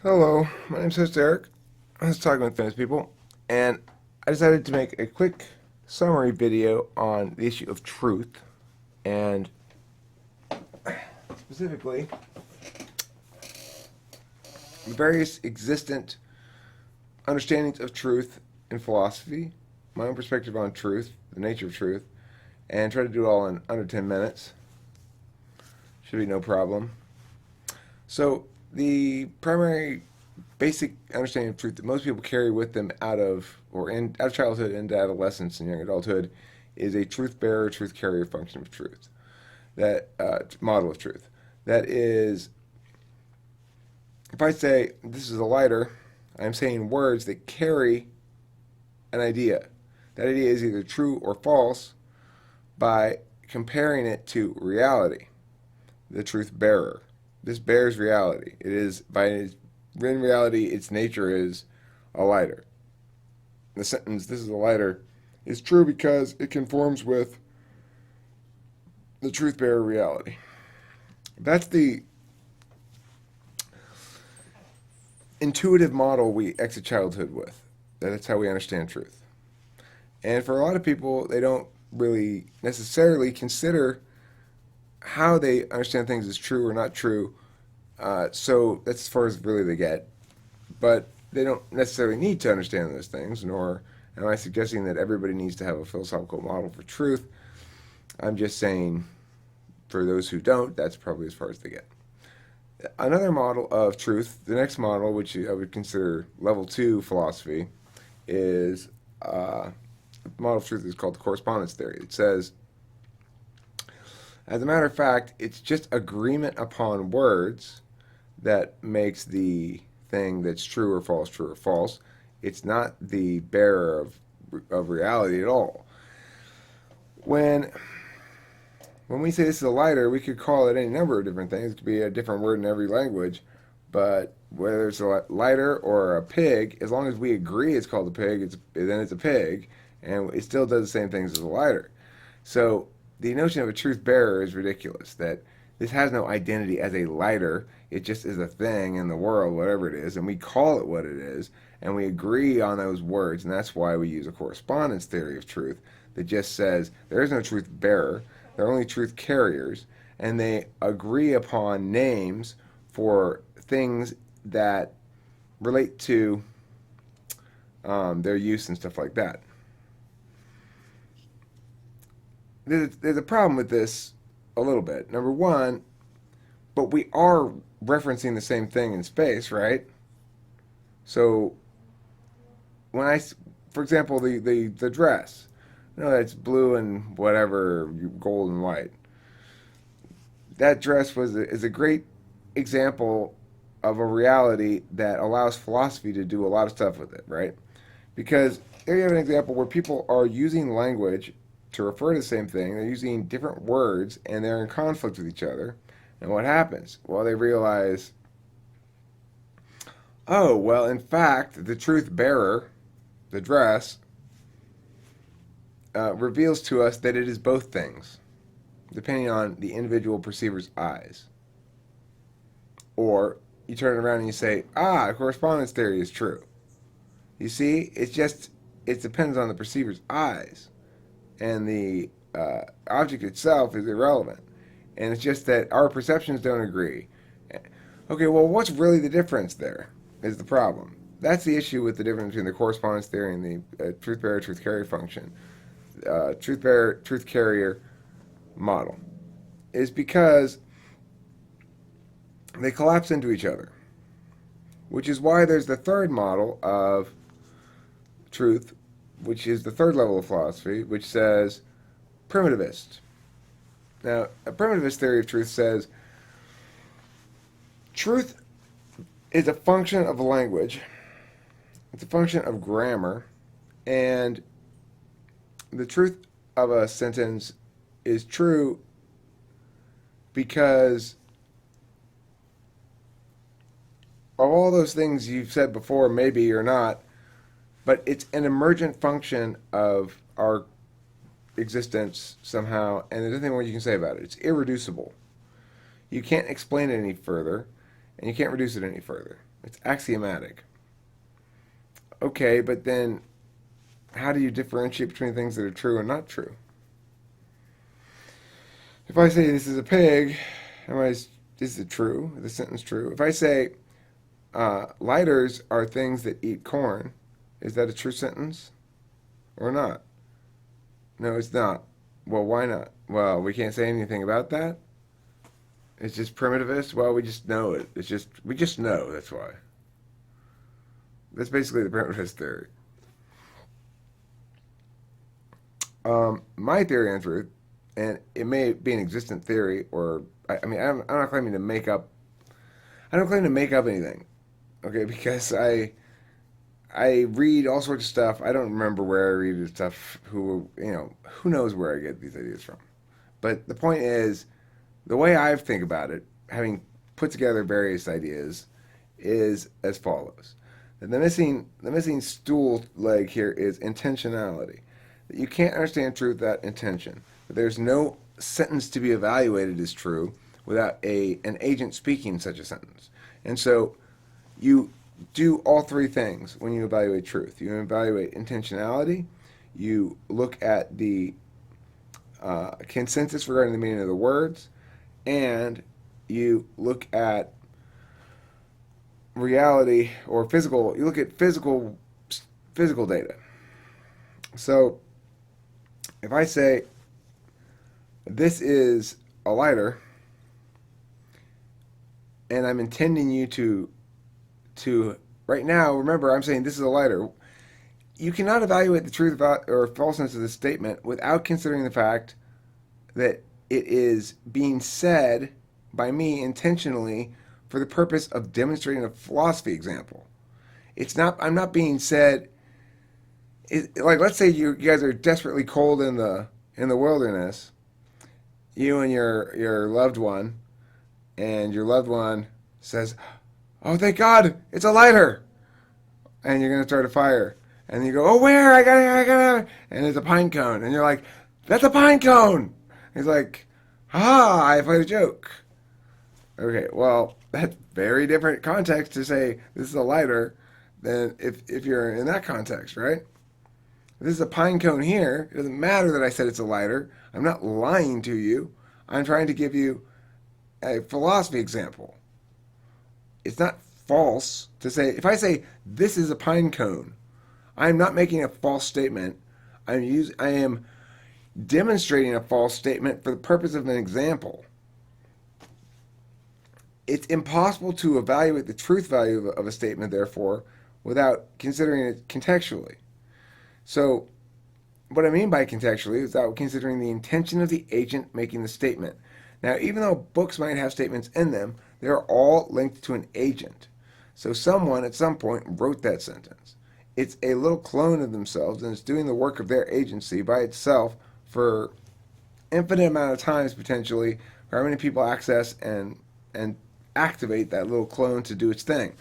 Hello, my name's host Eric. I was talking with famous people, and I decided to make a quick summary video on the issue of truth, and specifically the various existent understandings of truth in philosophy, my own perspective on truth, the nature of truth, and try to do it all in under 10 minutes. Should be no problem. So, the primary basic understanding of truth that most people carry with them out of childhood into adolescence and young adulthood is a truth bearer, truth carrier function of truth. That model of truth. That is, if I say this is a lighter, I'm saying words that carry an idea. That idea is either true or false by comparing it to reality, the truth bearer. This bears reality. It is, in reality, its nature is a lighter. The sentence, this is a lighter, is true because it conforms with the truth bearer reality. That's the intuitive model we exit childhood with. That's how we understand truth. And for a lot of people, they don't really necessarily consider how they understand things as true or not true. So that's as far as really they get. But they don't necessarily need to understand those things, nor am I suggesting that everybody needs to have a philosophical model for truth. I'm just saying, for those who don't, that's probably as far as they get. Another model of truth, the next model, which I would consider level 2 philosophy, is the model of truth is called the correspondence theory. It says, as a matter of fact, it's just agreement upon words that makes the thing that's true or false. It's not the bearer of reality at all. When we say this is a lighter, we could call it any number of different things. It could be a different word in every language. But whether it's a lighter or a pig, as long as we agree it's called a pig, then it's a pig, and it still does the same things as a lighter. So the notion of a truth bearer is ridiculous. That this has no identity as a lighter. It just is a thing in the world, whatever it is, and we call it what it is, and we agree on those words, and that's why we use a correspondence theory of truth that just says there is no truth bearer. They're only truth carriers, and they agree upon names for things that relate to their use and stuff like that. There's a problem with this a little bit. Number one, but we are referencing the same thing in space, right? So when for example, the dress, that's blue and whatever, gold and white. That dress is a great example of a reality that allows philosophy to do a lot of stuff with it, right? Because there you have an example where people are using language to refer to the same thing. They're using different words and they're in conflict with each other. And what happens? Well, they realize, oh, well, in fact, the truth bearer, the dress, reveals to us that it is both things, depending on the individual perceiver's eyes. Or you turn it around and you say, correspondence theory is true. You see, it depends on the perceiver's eyes. And the object itself is irrelevant. And it's just that our perceptions don't agree. Okay, well, what's really the difference there is the problem. That's the issue with the difference between the correspondence theory and the truth bearer, truth carrier function. Truth bearer, truth carrier model is because they collapse into each other, which is why there's the third model of truth, which is the third level of philosophy, which says primitivist. Now, a primitivist theory of truth says truth is a function of language, it's a function of grammar, and the truth of a sentence is true because of all those things you've said before, maybe or not, but it's an emergent function of our existence somehow, and there's nothing more you can say about it. It's irreducible. You can't explain it any further, and you can't reduce it any further. It's axiomatic. Okay, but then how do you differentiate between things that are true and not true? If I say this is a pig, is it true? Is the sentence true? If I say lighters are things that eat corn, is that a true sentence or not? No, it's not. Well, why not? Well, we can't say anything about that. It's just primitivist. Well, we just know it. We just know. That's why. That's basically the primitivist theory. My theory on truth, and it may be an existent theory, or I'm not claiming to make up. I don't claim to make up anything, okay? Because I read all sorts of stuff. I don't remember where I read this stuff. Who knows where I get these ideas from? But the point is, the way I think about it, having put together various ideas, is as follows. And the missing stool leg here is intentionality. That you can't understand truth without intention. That there's no sentence to be evaluated as true without an agent speaking such a sentence. And so you do all three things when you evaluate truth. You evaluate intentionality, you look at the consensus regarding the meaning of the words, and you look at reality or physical. You look at physical data. So if I say this is a lighter, and I'm intending you to right now, remember I'm saying this is a lighter. You cannot evaluate the truth about or falseness of this statement without considering the fact that it is being said by me intentionally for the purpose of demonstrating a philosophy example. I'm not being said. Like, let's say you guys are desperately cold in the wilderness, you and your loved one, and your loved one says, "Oh, thank God, it's a lighter," and you're gonna start a fire, and you go, "Oh, where? I got," and it's a pine cone, and you're like, "That's a pine cone." He's like, I played a joke. Okay, well, that's very different context to say this is a lighter than if you're in that context, right? If this is a pine cone here, it doesn't matter that I said it's a lighter. I'm not lying to you. I'm trying to give you a philosophy example. It's not false to say, if I say this is a pine cone, I'm not making a false statement. I am demonstrating a false statement for the purpose of an example. It's impossible to evaluate the truth value of a statement, therefore, without considering it contextually. So, what I mean by contextually is without considering the intention of the agent making the statement. Now, even though books might have statements in them, they're all linked to an agent. So someone at some point wrote that sentence. It's a little clone of themselves, and it's doing the work of their agency by itself for infinite amount of times potentially, for how many people access and activate that little clone to do its thing.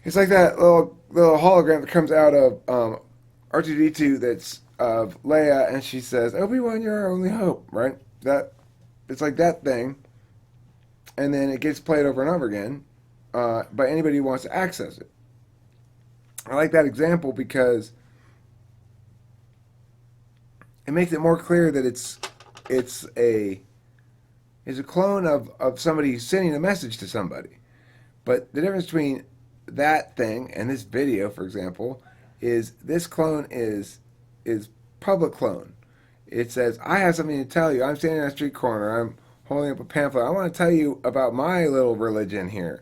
It's like that little hologram that comes out of R2D2 that's of Leia, and she says, "Obi-Wan, you're our only hope," right? It's like that thing, and then it gets played over and over again by anybody who wants to access it. I like that example because it makes it more clear that it's a clone of somebody sending a message to somebody. But the difference between that thing and this video, for example, is this clone is public clone. It says, "I have something to tell you. I'm standing on a street corner. I'm holding up a pamphlet. I want to tell you about my little religion here.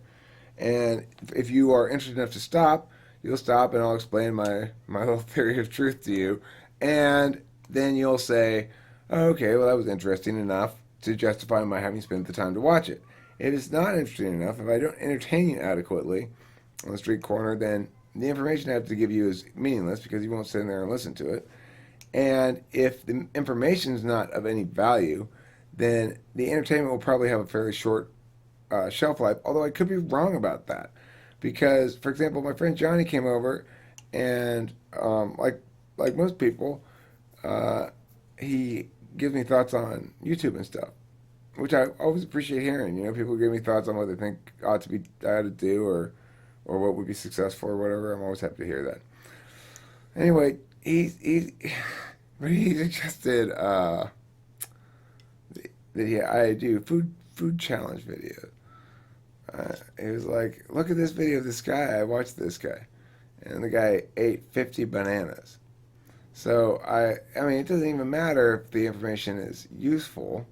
And if you are interested enough to stop, you'll stop and I'll explain my little theory of truth to you. And then you'll say, okay, well, that was interesting enough to justify my having spent the time to watch it. If it's not interesting enough, if I don't entertain you adequately on the street corner, then the information I have to give you is meaningless because you won't sit there and listen to it. And if the information is not of any value, then the entertainment will probably have a fairly short shelf life, although I could be wrong about that. Because, for example, my friend Johnny came over, and like most people, he gives me thoughts on YouTube and stuff, which I always appreciate hearing. You know, people give me thoughts on what they think I ought to do or or what would be successful or whatever. I'm always happy to hear that. Anyway, but he suggested that I do food challenge video. He was like, look at this video of this guy. I watched this guy, and the guy ate 50 bananas. So I mean, it doesn't even matter if the information is useful,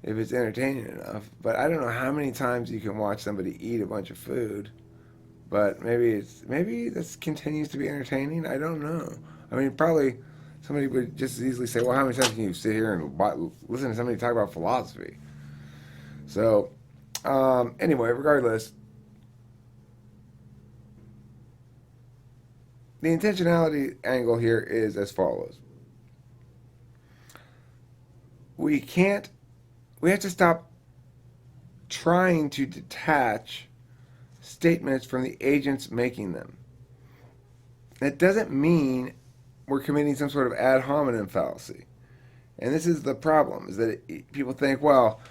if it's entertaining enough. But I don't know how many times you can watch somebody eat a bunch of food. But maybe this continues to be entertaining. I don't know. I mean, probably somebody would just as easily say, well, how many times can you sit here and listen to somebody talk about philosophy? So, anyway, regardless, the intentionality angle here is as follows. We have to stop trying to detach statements from the agents making them. That doesn't mean we're committing some sort of ad hominem fallacy. And this is the problem, is that people think, well,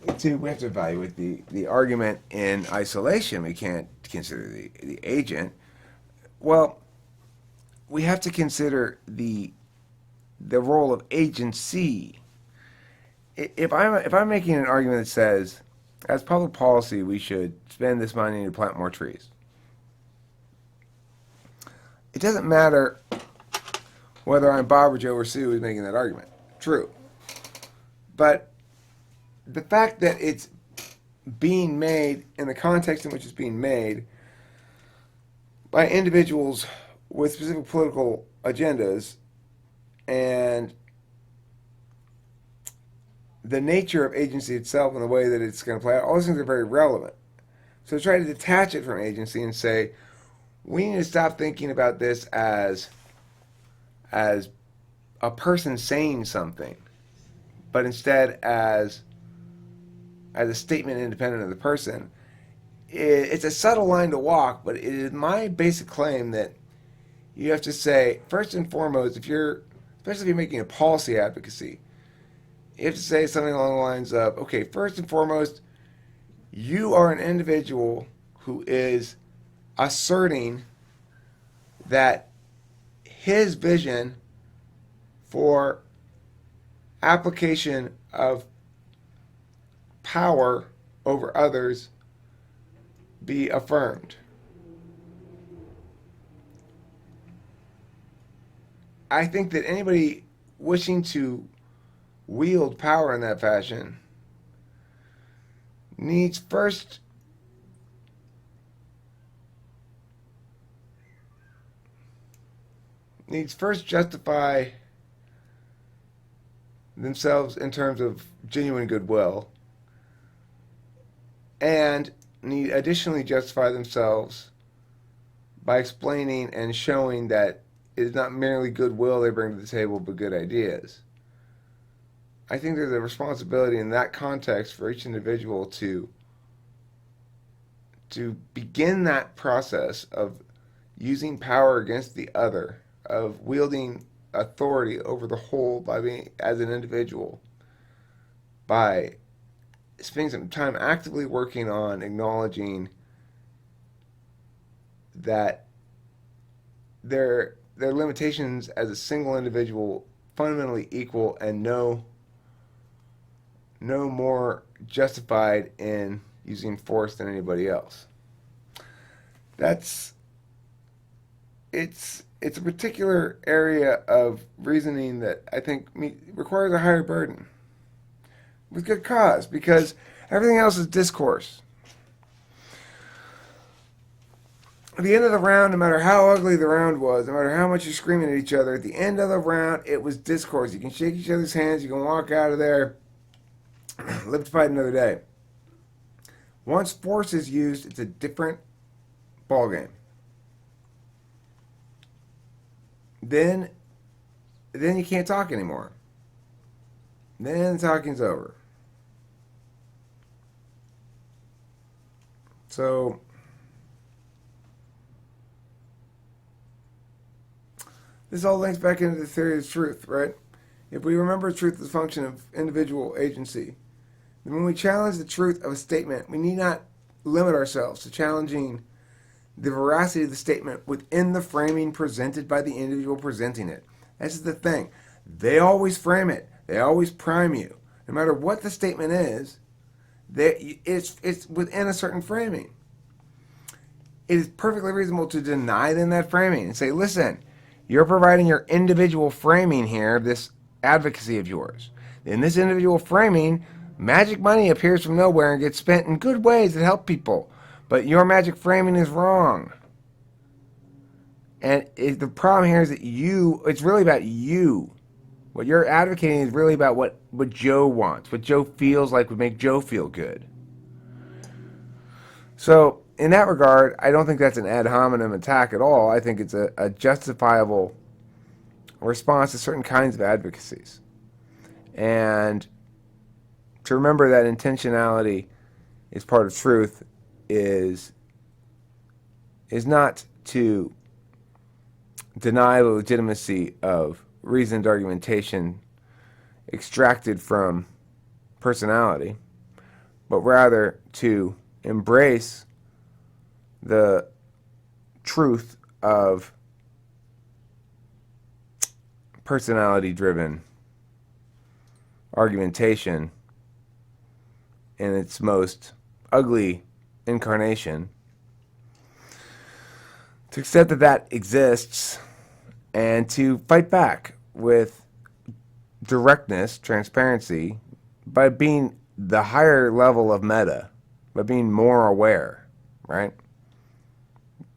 we have to evaluate the argument in isolation. We can't consider the agent. Well, we have to consider the role of agency. If I'm making an argument that says, as public policy, we should spend this money to plant more trees, it doesn't matter whether I'm Bob or Joe or Sue who's making that argument. True. But the fact that it's being made in the context in which it's being made by individuals with specific political agendas, and the nature of agency itself and the way that it's going to play out, all those things are very relevant. So try to detach it from agency and say, we need to stop thinking about this as a person saying something, but instead as a statement independent of the person. It's a subtle line to walk, but it is my basic claim that you have to say, first and foremost, especially if you're making a policy advocacy, you have to say something along the lines of, okay, first and foremost, you are an individual who is asserting that his vision for application of power over others be affirmed. I think that anybody wishing to wield power in that fashion needs first justify themselves in terms of genuine goodwill, and need additionally justify themselves by explaining and showing that it is not merely goodwill they bring to the table, but good ideas. I think there's a responsibility in that context for each individual to begin that process of using power against the other, of wielding authority over the whole by being, as an individual, by spending some time actively working on acknowledging that their limitations as a single individual fundamentally equal and no more justified in using force than anybody else. It's a particular area of reasoning that I think requires a higher burden, with good cause, because everything else is discourse. At the end of the round, no matter how ugly the round was, no matter how much you're screaming at each other, at the end of the round, it was discourse. You can shake each other's hands, you can walk out of there, live to fight another day. Once force is used, it's a different ballgame. Then you can't talk anymore. Then the talking's over. So this all links back into the theory of truth, right? If we remember truth as a function of individual agency, then when we challenge the truth of a statement, we need not limit ourselves to challenging the veracity of the statement within the framing presented by the individual presenting it. That's the thing. They always frame it. They always prime you. No matter what the statement is, it's within a certain framing. It is perfectly reasonable to deny them that framing and say, listen, you're providing your individual framing here, this advocacy of yours. In this individual framing, magic money appears from nowhere and gets spent in good ways that help people. But your magic framing is wrong. And the problem here is that it's really about you. What you're advocating is really about what Joe wants, what Joe feels like would make Joe feel good. So, in that regard, I don't think that's an ad hominem attack at all. I think it's a justifiable response to certain kinds of advocacies. And to remember that intentionality is part of truth is not to deny the legitimacy of reasoned argumentation extracted from personality, but rather to embrace the truth of personality-driven argumentation in its most ugly incarnation, to accept that exists, and to fight back with directness, transparency, by being the higher level of meta, by being more aware, right?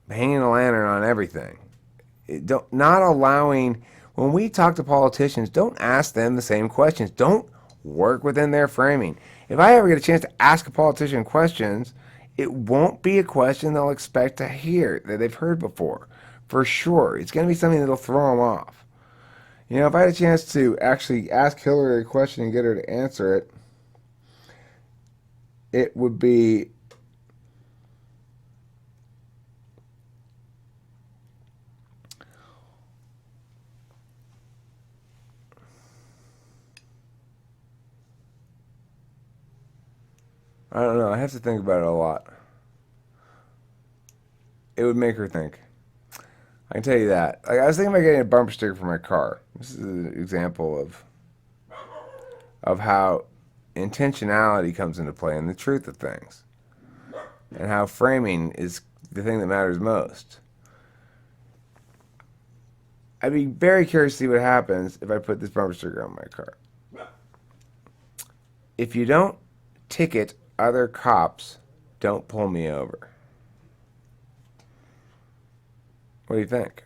Hanging a lantern on everything. Not allowing, when we talk to politicians, don't ask them the same questions. Don't work within their framing. If I ever get a chance to ask a politician questions, it won't be a question they'll expect to hear, that they've heard before. For sure. It's going to be something that'll throw them off. You know, if I had a chance to actually ask Hillary a question and get her to answer it, it would be, I don't know, I have to think about it a lot. It would make her think. I can tell you that. Like, I was thinking about getting a bumper sticker for my car. This is an example of how intentionality comes into play and the truth of things, and how framing is the thing that matters most. I'd be very curious to see what happens if I put this bumper sticker on my car. If you don't ticket other cops, don't pull me over. What do you think?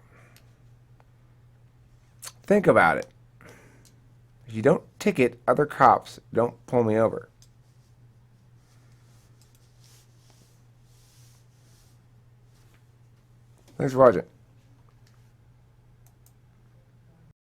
Think about it. If you don't ticket other cops, don't pull me over. Thanks for watching.